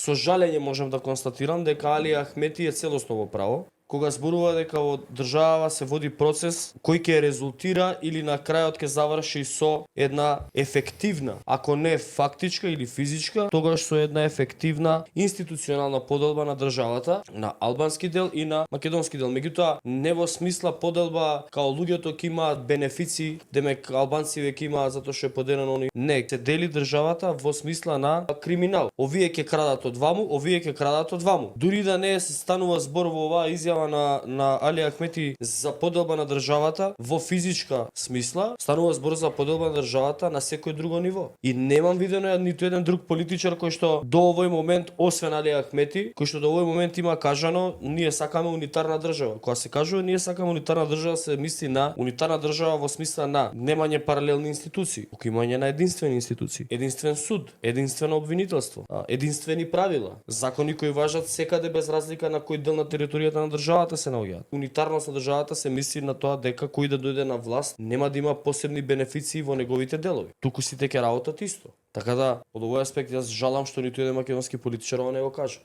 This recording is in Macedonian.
Со жалење можам да констатирам дека Али Ахмети е целосно во право, кога зборува дека во држава се води процес кој ќе резултира или на крајот ќе заврши со една ефективна, ако не фактичка или физичка, тогаш со една ефективна институционална поделба на државата, на албански дел и на македонски дел. Меѓутоа, не во смисла поделба као луѓето ќе имаат бенефиции, демек албанци веќе имаат затоа што е поделено они. Не, се дели државата во смисла на криминал. Овие ќе крадат од ваму, овие ќе крадат од ваму. Дури да не се станува збор во оваа изјава на Али Ахмети за поделба на државата во физичка смисла, станува збор за поделба на државата на секој друго ниво. И немам видено ниту еден друг политичар кој што до овој момент, освен Али Ахмети, кој што до овој момент има кажано ние сакаме унитарна држава. Кога се кажува ние сакаме унитарна држава, се мисли на унитарна држава во смисла на немање паралелни институции, туку имање на единствени институции, единствен суд, единствено обвинителство, единствени правила, закони кои важат секаде без разлика на кој дел на територијата на државата се наоѓаат. Унитарност на државата се мисли на тоа дека кој да дојде на власт нема да има посебни бенефиции во неговите делови. Туку сите ќе работат исто. Така да, од овој аспект јас жалам што ниту еден македонски политичар ова не го кажа.